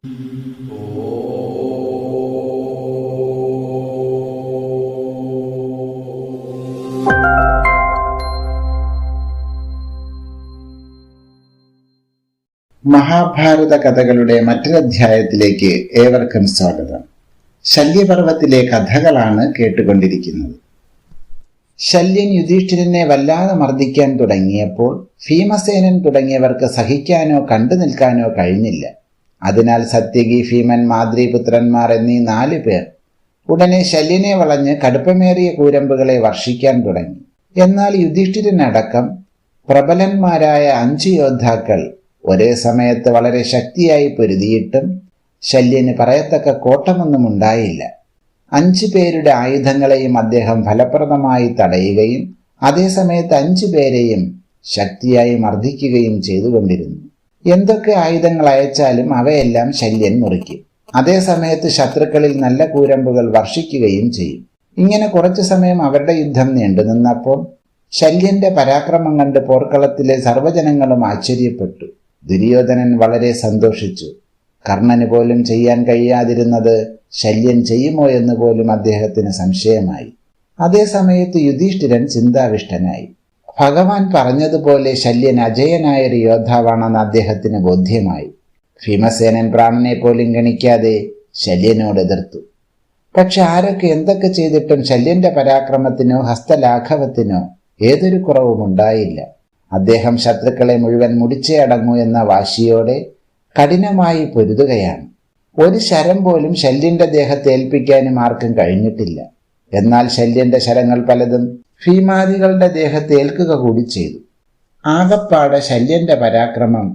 മഹാഭാരത കഥകളുടെ മറ്റൊരധ്യായത്തിലേക്ക് ഏവർക്കും സ്വാഗതം. ശല്യപർവത്തിലെ കഥകളാണ് കേട്ടുകൊണ്ടിരിക്കുന്നത്. ശല്യൻ യുധിഷ്ഠിരനെ വല്ലാതെ മർദ്ദിക്കാൻ തുടങ്ങിയപ്പോൾ ഭീമസേനൻ തുടങ്ങിയവർക്ക് സഹിക്കാനോ കണ്ടു നിൽക്കാനോ കഴിഞ്ഞില്ല. അതിനാൽ സത്യകി, ഭീമൻ, മാദ്രീപുത്രന്മാർ എന്നീ 4 പേർ ഉടനെ ശല്യനെ വളഞ്ഞ് കടുപ്പമേറിയ കൂരമ്പുകളെ വർഷിക്കാൻ തുടങ്ങി. എന്നാൽ യുധിഷ്ഠിരനടക്കം പ്രബലന്മാരായ 5 യോദ്ധാക്കൾ ഒരേ സമയത്ത് വളരെ ശക്തിയായി പൊരുതിയിട്ടും ശല്യന് പറയത്തക്ക കോട്ടമൊന്നും ഉണ്ടായില്ല. 5 പേരുടെ ആയുധങ്ങളെയും അദ്ദേഹം ഫലപ്രദമായി തടയുകയും അതേസമയത്ത് 5 പേരെയും ശക്തിയായി മർദ്ദിക്കുകയും ചെയ്തുകൊണ്ടിരുന്നു. എന്തൊക്കെ ആയുധങ്ങൾ അയച്ചാലും അവയെല്ലാം ശല്യൻ മുറിക്കും. അതേസമയത്ത് ശത്രുക്കളിൽ നല്ല കൂരമ്പുകൾ വർഷിക്കുകയും ചെയ്യും. ഇങ്ങനെ കുറച്ചു സമയം അവരുടെ യുദ്ധം നീണ്ടുനിന്നപ്പോൾ ശല്യന്റെ പരാക്രമം കണ്ട് പോർക്കളത്തിലെ സർവ്വജനങ്ങളും ആശ്ചര്യപ്പെട്ടു. ദുര്യോധനൻ വളരെ സന്തോഷിച്ചു. കർണന് പോലും ചെയ്യാൻ കഴിയാതിരുന്നത് ശല്യൻ ചെയ്യുമോ എന്ന് പോലും അദ്ദേഹത്തിന് സംശയമായി. അതേസമയത്ത് യുധിഷ്ഠിരൻ ചിന്താവിഷ്ടനായി. ഭഗവാൻ പറഞ്ഞതുപോലെ ശല്യൻ അജയനായൊരു യോദ്ധാവാണെന്ന് അദ്ദേഹത്തിന് ബോധ്യമായി. ഭീമസേനൻ പ്രാണനെ പോലും ഗണിക്കാതെ ശല്യനോട് എതിർത്തു. പക്ഷെ ആരൊക്കെ എന്തൊക്കെ ചെയ്തിട്ടും ശല്യന്റെ പരാക്രമത്തിനോ ഹസ്തലാഘവത്തിനോ ഏതൊരു കുറവും ഉണ്ടായില്ല. അദ്ദേഹം ശത്രുക്കളെ മുഴുവൻ മുടിച്ചേ അടങ്ങൂ എന്ന വാശിയോടെ കഠിനമായി പൊരുതുകയാണ്. ഒരു ശരം പോലും ശല്യന്റെ ദേഹത്തെ ഏൽപ്പിക്കാനും ആർക്കും കഴിഞ്ഞിട്ടില്ല. എന്നാൽ ശല്യന്റെ ശരങ്ങൾ പലതും ഭീമാദികളുടെ ദേഹത്തെ ഏൽക്കുക കൂടി ചെയ്തു. ആകപ്പാടെ ശല്യന്റെ പരാക്രമം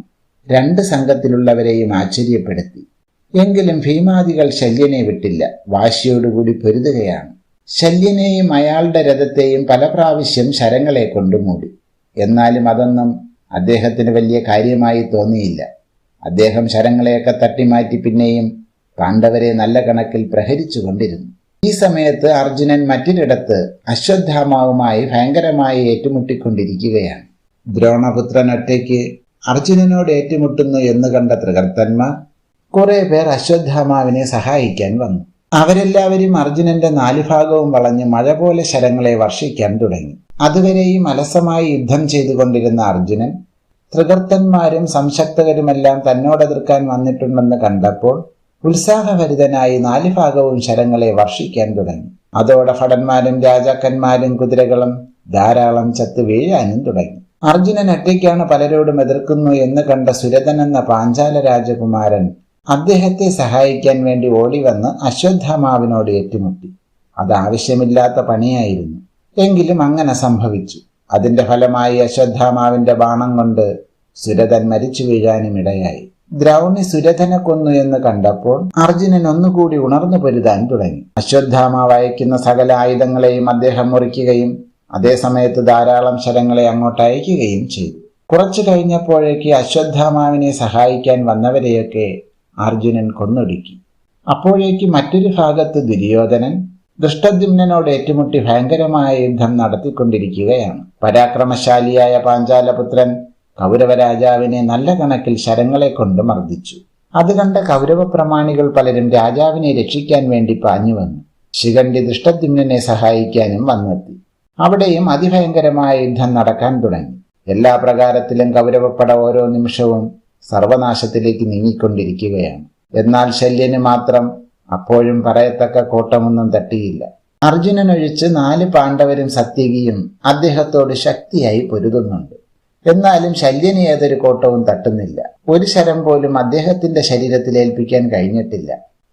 2 സംഘത്തിലുള്ളവരെയും ആശ്ചര്യപ്പെടുത്തി. എങ്കിലും ഭീമാദികൾ ശല്യനെ വിട്ടില്ല, വാശിയോടുകൂടി പൊരുതുകയാണ്. ശല്യനെയും അയാളുടെ രഥത്തെയും പല പ്രാവശ്യം ശരങ്ങളെ കൊണ്ടുമൂടി. എന്നാലും അതൊന്നും അദ്ദേഹത്തിന് വലിയ കാര്യമായി തോന്നിയില്ല. അദ്ദേഹം ശരങ്ങളെയൊക്കെ തട്ടിമാറ്റി പിന്നെയും പാണ്ഡവരെ നല്ല കണക്കിൽ പ്രഹരിച്ചു കൊണ്ടിരുന്നു. ഈ സമയത്ത് അർജുനൻ മറ്റൊരിടത്ത് അശ്വത്ഥാമാവുമായി ഭയങ്കരമായി ഏറ്റുമുട്ടിക്കൊണ്ടിരിക്കുകയാണ്. ദ്രോണപുത്രൻ ഒറ്റയ്ക്ക് അർജുനനോട് ഏറ്റുമുട്ടുന്നു എന്ന് കണ്ട തൃകർത്തന്മാർ കുറെ പേർ അശ്വത്ഥാമാവിനെ സഹായിക്കാൻ വന്നു. അവരെല്ലാവരും അർജുനന്റെ 4 ഭാഗവും വളഞ്ഞ് മഴ പോലെ ശരങ്ങളെ വർഷിക്കാൻ തുടങ്ങി. അതുവരെയും അലസമായി യുദ്ധം ചെയ്തുകൊണ്ടിരുന്ന അർജുനൻ തൃകർത്തന്മാരും സംശക്തകരുമെല്ലാം തന്നോടെതിർക്കാൻ വന്നിട്ടുണ്ടെന്ന് കണ്ടപ്പോൾ ഉത്സാഹഭരിതനായി 4 ഭാഗവും ശരങ്ങളെ വർഷിക്കാൻ തുടങ്ങി. അതോടെ ഭടന്മാരും രാജാക്കന്മാരും കുതിരകളും ധാരാളം ചത്തു വീഴാനും തുടങ്ങി. അർജുനൻ ഒറ്റയ്ക്കാണ് പലരോടും എതിർക്കുന്നു എന്ന് കണ്ട സുരഥൻ എന്ന പാഞ്ചാല രാജകുമാരൻ അദ്ദേഹത്തെ സഹായിക്കാൻ വേണ്ടി ഓടിവന്ന് അശ്വത്ഥാമാവിനോട് ഏറ്റുമുട്ടി. അത് ആവശ്യമില്ലാത്ത പണിയായിരുന്നു. എങ്കിലും അങ്ങനെ സംഭവിച്ചു. അതിന്റെ ഫലമായി അശ്വത്ഥാമാവിന്റെ ബാണം കൊണ്ട് സുരഥൻ മരിച്ചു വീഴാനും ഇടയായി. ദ്രൗണി സുരഥനെ കൊന്നു എന്ന് കണ്ടപ്പോൾ അർജുനൻ ഒന്നുകൂടി ഉണർന്നു പൊരുതാൻ തുടങ്ങി. അശ്വത്ഥാമാവ് അയക്കുന്ന സകല ആയുധങ്ങളെയും അദ്ദേഹം മുറിക്കുകയും അതേസമയത്ത് ധാരാളം ശരങ്ങളെ അങ്ങോട്ട് അയക്കുകയും ചെയ്തു. കുറച്ചു കഴിഞ്ഞപ്പോഴേക്ക് അശ്വത്ഥാമാവിനെ സഹായിക്കാൻ വന്നവരെയൊക്കെ അർജുനൻ കൊന്നൊടുക്കി. അപ്പോഴേക്ക് മറ്റൊരു ഭാഗത്ത് ദുര്യോധനൻ ദൃഷ്ടദ്യുമ്നനോട് ഏറ്റുമുട്ടി ഭയങ്കരമായ യുദ്ധം നടത്തിക്കൊണ്ടിരിക്കുകയാണ്. പരാക്രമശാലിയായ പാഞ്ചാലപുത്രൻ കൗരവരാജാവിനെ നല്ല കണക്കിൽ ശരങ്ങളെ കൊണ്ട് മർദ്ദിച്ചു. അത് കണ്ട കൗരവ പ്രമാണികൾ പലരും രാജാവിനെ രക്ഷിക്കാൻ വേണ്ടി പാഞ്ഞു വന്നു. ശിഖണ്ഡി ദൃഷ്ടദ്യുമ്നനെ സഹായിക്കാനും വന്നെത്തി. അവിടെയും അതിഭയങ്കരമായ യുദ്ധം നടക്കാൻ തുടങ്ങി. എല്ലാ പ്രകാരത്തിലും കൗരവപ്പട ഓരോ നിമിഷവും സർവനാശത്തിലേക്ക് നീങ്ങിക്കൊണ്ടിരിക്കുകയാണ്. എന്നാൽ ശല്യന് മാത്രം അപ്പോഴും പറയത്തക്ക കോട്ടമൊന്നും തട്ടിയില്ല. അർജുനനൊഴിച്ച് 4 പാണ്ഡവരും സത്യകിയും അദ്ദേഹത്തോട് ശക്തിയായി പൊരുതുന്നുണ്ട്. എന്നാലും ശല്യന് ഏതൊരു കോട്ടവും തട്ടുന്നില്ല. ഒരു ശരം പോലും അദ്ദേഹത്തിന്റെ ശരീരത്തിൽ ഏൽപ്പിക്കാൻ കഴിഞ്ഞിട്ടില്ല.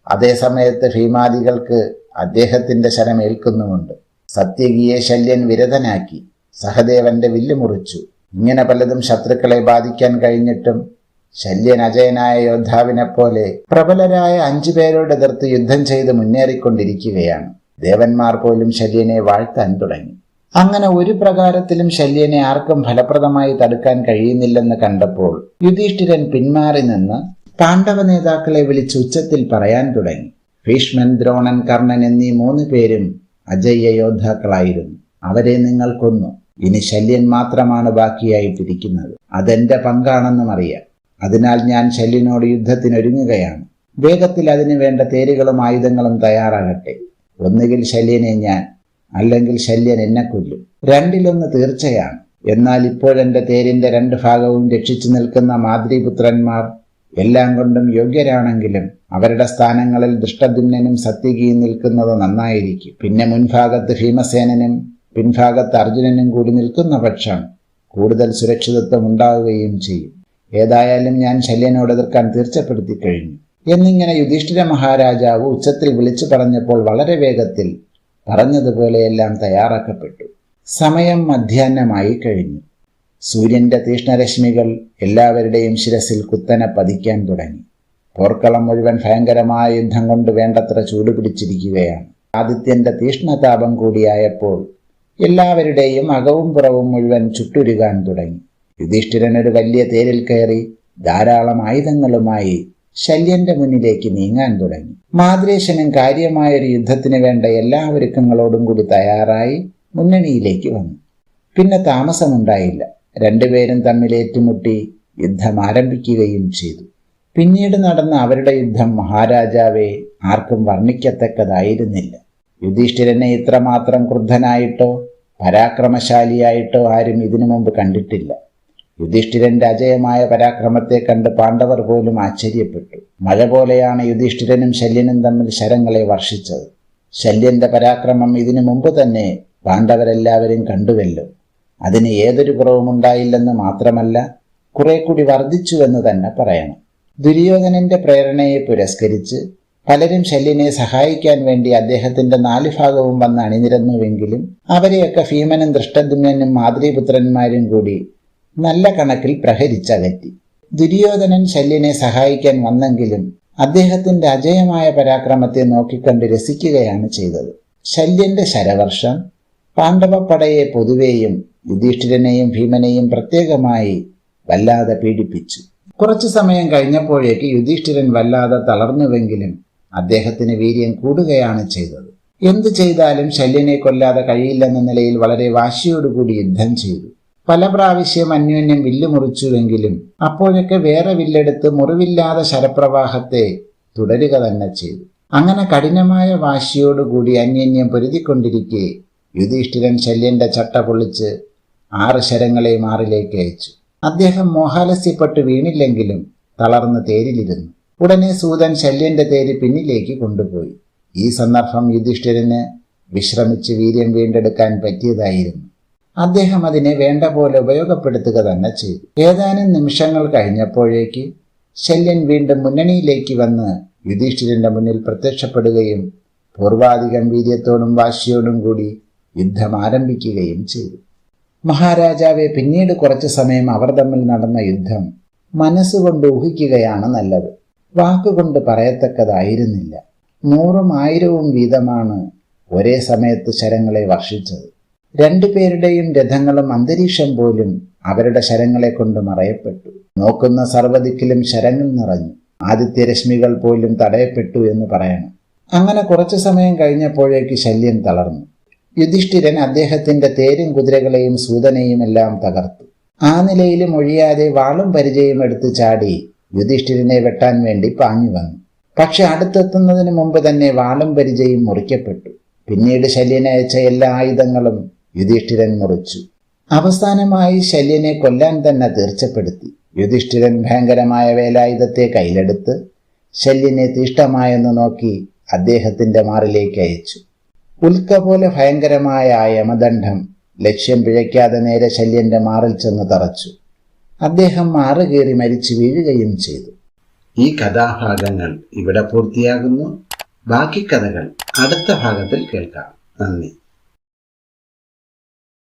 അതേസമയത്ത് ഭീമാദികൾക്ക് അദ്ദേഹത്തിന്റെ ശരം ഏൽക്കുന്നുമുണ്ട്. സത്യകിയെ ശല്യൻ വിരതനാക്കി. സഹദേവന്റെ വില്ല് മുറിച്ചു. ഇങ്ങനെ പലതും ശത്രുക്കളെ ബാധിക്കാൻ കഴിഞ്ഞിട്ടും ശല്യൻ അജയനായ യോദ്ധാവിനെ പോലെ പ്രബലരായ 5 പേരോട് എതിർത്ത് യുദ്ധം ചെയ്ത് മുന്നേറിക്കൊണ്ടിരിക്കുകയാണ്. ദേവന്മാർ പോലും ശല്യനെ വാഴ്ത്താൻ തുടങ്ങി. അങ്ങനെ ഒരു പ്രകാരത്തിലും ശല്യനെ ആർക്കും ഫലപ്രദമായി തടുക്കാൻ കഴിയുന്നില്ലെന്ന് കണ്ടപ്പോൾ യുധിഷ്ഠിരൻ പിന്മാറി നിന്ന് പാണ്ഡവ നേതാക്കളെ വിളിച്ച് ഉച്ചത്തിൽ പറയാൻ തുടങ്ങി. ഭീഷ്മൻ, ദ്രോണൻ, കർണൻ എന്നീ 3 പേരും അജയ്യ യോദ്ധാക്കളായിരുന്നു. അവരെ നിങ്ങൾ കൊന്നു. ഇനി ശല്യൻ മാത്രമാണ് ബാക്കിയായിട്ടിരിക്കുന്നത്. അതെന്റെ പങ്കാണെന്നും അറിയാം. അതിനാൽ ഞാൻ ശല്യനോട് യുദ്ധത്തിനൊരുങ്ങുകയാണ്. വേഗത്തിൽ അതിനു വേണ്ട തേരുകളും ആയുധങ്ങളും തയ്യാറാകട്ടെ. ഒന്നുകിൽ ശല്യനെ ഞാൻ, അല്ലെങ്കിൽ ശല്യൻ എന്നെ കൊല്ലും. രണ്ടിലൊന്ന് തീർച്ചയാണ്. എന്നാൽ ഇപ്പോഴെന്റെ തേരിന്റെ 2 ഭാഗവും രക്ഷിച്ചു നിൽക്കുന്ന മാദ്രീപുത്രന്മാർ എല്ലാം കൊണ്ടും യോഗ്യരാണെങ്കിലും അവരുടെ സ്ഥാനങ്ങളിൽ ദൃഷ്ടദ്യുമ്നനും സത്യകിയും നിൽക്കുന്നത് നന്നായിരിക്കും. പിന്നെ മുൻഭാഗത്ത് ഭീമസേനനും പിൻഭാഗത്ത് അർജുനനും കൂടി നിൽക്കുന്ന പക്ഷം കൂടുതൽ സുരക്ഷിതത്വം ഉണ്ടാവുകയും ചെയ്യും. ഏതായാലും ഞാൻ ശല്യനോട് എതിർക്കാൻ തീർച്ചപ്പെടുത്തി കഴിഞ്ഞു എന്നിങ്ങനെ യുധിഷ്ഠിര മഹാരാജാവ് ഉച്ചത്തിൽ വിളിച്ചു പറഞ്ഞപ്പോൾ വളരെ വേഗത്തിൽ പറഞ്ഞതുപോലെയെല്ലാം തയ്യാറാക്കപ്പെട്ടു. സമയം മധ്യാഹ്നമായി കഴിഞ്ഞു. സൂര്യന്റെ തീഷ്ണരശ്മികൾ എല്ലാവരുടെയും ശിരസിൽ കുത്തനെ പതിക്കാൻ തുടങ്ങി. പോർക്കളം മുഴുവൻ ഭയങ്കരമായ യുദ്ധം കൊണ്ട് വേണ്ടത്ര ചൂടുപിടിച്ചിരിക്കുകയാണ്. ആദിത്യന്റെ തീഷ്ണതാപം കൂടിയായപ്പോൾ എല്ലാവരുടെയും അകവും പുറവും മുഴുവൻ ചുട്ടുരുകാൻ തുടങ്ങി. യുധിഷ്ഠിരൻ ഒരു വലിയ തേരിൽ കയറി ധാരാളം ആയുധങ്ങളുമായി ശല്യന്റെ മുന്നിലേക്ക് നീങ്ങാൻ തുടങ്ങി. മാദ്രേശനും കാര്യമായൊരു യുദ്ധത്തിന് വേണ്ട എല്ലാ ഒരുക്കങ്ങളോടും കൂടി തയ്യാറായി മുന്നണിയിലേക്ക് വന്നു. പിന്നെ താമസമുണ്ടായില്ല. രണ്ടുപേരും തമ്മിൽ ഏറ്റുമുട്ടി യുദ്ധം ആരംഭിക്കുകയും ചെയ്തു. പിന്നീട് നടന്ന അവരുടെ യുദ്ധം മഹാരാജാവെ ആർക്കും വർണ്ണിക്കത്തക്കതായിരുന്നില്ല. യുധിഷ്ഠിരനെ ഇത്രമാത്രം ക്രുദ്ധനായിട്ടോ പരാക്രമശാലിയായിട്ടോ ആരും ഇതിനു മുമ്പ് കണ്ടിട്ടില്ല. യുധിഷ്ഠിരന്റെ അജയമായ പരാക്രമത്തെ കണ്ട് പാണ്ഡവർ പോലും ആശ്ചര്യപ്പെട്ടു. മഴ പോലെയാണ് യുധിഷ്ഠിരനും ശല്യനും തമ്മിൽ ശരങ്ങളെ വർഷിച്ചത്. ശല്യന്റെ പരാക്രമം ഇതിനു മുമ്പ് തന്നെ പാണ്ഡവരെല്ലാവരും കണ്ടുവല്ലോ. അതിന് ഏതൊരു കുറവുമുണ്ടായില്ലെന്ന് മാത്രമല്ല, കുറെ കൂടി വർദ്ധിച്ചുവെന്ന് തന്നെ പറയണം. ദുര്യോധനന്റെ പ്രേരണയെ പുരസ്കരിച്ച് പലരും ശല്യനെ സഹായിക്കാൻ വേണ്ടി അദ്ദേഹത്തിന്റെ 4 ഭാഗവും വന്ന് അണിനിരന്നുവെങ്കിലും അവരെയൊക്കെ ഭീമനും ദൃഷ്ടദ്യുമ്നനും മാദ്രീപുത്രന്മാരും കൂടി നല്ല കണക്കിൽ പ്രഹരിച്ചകറ്റി. ദുര്യോധനൻ ശല്യനെ സഹായിക്കാൻ വന്നെങ്കിലും അദ്ദേഹത്തിന്റെ അജയമായ പരാക്രമത്തെ നോക്കിക്കണ്ട് രസിക്കുകയാണ് ചെയ്തത്. ശല്യന്റെ ശരവർഷം പാണ്ഡവപ്പടയെ പൊതുവേയും യുധിഷ്ഠിരനെയും ഭീമനെയും പ്രത്യേകമായി വല്ലാതെ പീഡിപ്പിച്ചു. കുറച്ചു സമയം കഴിഞ്ഞപ്പോഴേക്ക് യുധിഷ്ഠിരൻ വല്ലാതെ തളർന്നുവെങ്കിലും അദ്ദേഹത്തിന് വീര്യം കൂടുകയാണ് ചെയ്തത്. എന്തു ചെയ്താലും ശല്യനെ കൊല്ലാതെ കഴിയില്ലെന്ന നിലയിൽ വളരെ വാശിയോടുകൂടി യുദ്ധം ചെയ്തു. പല പ്രാവശ്യം അന്യോന്യം വില്ല് മുറിച്ചുവെങ്കിലും അപ്പോഴൊക്കെ വേറെ വില്ലെടുത്ത് മുറിവില്ലാതെ ശരപ്രവാഹത്തെ തുടരുക തന്നെ ചെയ്തു. അങ്ങനെ കഠിനമായ വാശിയോടുകൂടി അന്യോന്യം പൊരുതിക്കൊണ്ടിരിക്കെ യുധിഷ്ഠിരൻ ശല്യന്റെ ചട്ട പൊളിച്ച് 6 ശരങ്ങളെ മാറിലേക്ക് അയച്ചു. അദ്ദേഹം മോഹാലസ്യപ്പെട്ട് വീണില്ലെങ്കിലും തളർന്ന് തേരിലിരുന്നു. ഉടനെ സൂതൻ ശല്യന്റെ തേര് പിന്നിലേക്ക് കൊണ്ടുപോയി. ഈ സന്ദർഭം യുധിഷ്ഠിരന് വിശ്രമിച്ച് വീര്യം വീണ്ടെടുക്കാൻ പറ്റിയതായിരുന്നു. അദ്ദേഹം അതിനെ വേണ്ട പോലെ ഉപയോഗപ്പെടുത്തുക തന്നെ ചെയ്തു. ഏതാനും നിമിഷങ്ങൾ കഴിഞ്ഞപ്പോഴേക്ക് ശല്യൻ വീണ്ടും മുന്നണിയിലേക്ക് വന്ന് യുധിഷ്ഠിരന്റെ മുന്നിൽ പ്രത്യക്ഷപ്പെടുകയും പൂർവാധികം വീര്യത്തോടും വാശിയോടും കൂടി യുദ്ധം ആരംഭിക്കുകയും ചെയ്തു. മഹാരാജാവെ, പിന്നീട് കുറച്ചു സമയം അവർ തമ്മിൽ നടന്ന യുദ്ധം മനസ്സുകൊണ്ട് ഊഹിക്കുകയാണ് നല്ലത്. വാക്കുകൊണ്ട് പറയത്തക്കതായിരുന്നില്ല. 100ഉം 1000ഉം വീതമാണ് ഒരേ സമയത്ത് ശരങ്ങളെ വർഷിച്ചത്. 2 പേരുടെയും രഥങ്ങളും അന്തരീക്ഷം പോലും അവരുടെ ശരങ്ങളെ കൊണ്ട് മറയപ്പെട്ടു. നോക്കുന്ന സർവ്വദിക്കിലും ശരങ്ങൾ നിറഞ്ഞു. ആദിത്യരശ്മികൾ പോലും തടയപ്പെട്ടു എന്ന് പറയണം. അങ്ങനെ കുറച്ചു സമയം കഴിഞ്ഞപ്പോഴേക്ക് ശല്യൻ തളർന്നു. യുധിഷ്ഠിരൻ അദ്ദേഹത്തിന്റെ തേരും കുതിരകളെയും സൂതനെയും എല്ലാം തകർത്തു. ആ നിലയിലും ഒഴിയാതെ വാളും പരിചയം എടുത്തു ചാടി യുധിഷ്ഠിരനെ വെട്ടാൻ വേണ്ടി പാഞ്ഞു വന്നു. പക്ഷെ അടുത്തെത്തുന്നതിന് മുമ്പ് തന്നെ വാളും പരിചയും മുറിക്കപ്പെട്ടു. പിന്നീട് ശല്യനയച്ച എല്ലാ ആയുധങ്ങളും യുധിഷ്ഠിരൻ മുറിച്ചു. അവസാനമായി ശല്യനെ കൊല്ലാൻ തന്നെ തീർച്ചപ്പെടുത്തി. യുധിഷ്ഠിരൻ ഭയങ്കരമായ വേലായുധത്തെ കയ്യിലെടുത്ത് ശല്യനെ തീഷ്ണമായെന്ന് നോക്കി അദ്ദേഹത്തിന്റെ മാറിലേക്ക് അയച്ചു. ഉൽക്ക പോലെ ഭയങ്കരമായ ആ യമദണ്ഡം ലക്ഷ്യം പിഴയ്ക്കാതെ നേരെ ശല്യന്റെ മാറിൽ ചെന്ന് തറച്ചു. അദ്ദേഹം മാറുകേറി മരിച്ചു വീഴുകയും ചെയ്തു. ഈ കഥാഭാഗങ്ങൾ ഇവിടെ പൂർത്തിയാകുന്നു. ബാക്കി കഥകൾ അടുത്ത ഭാഗത്തിൽ കേൾക്കാം. നന്ദി.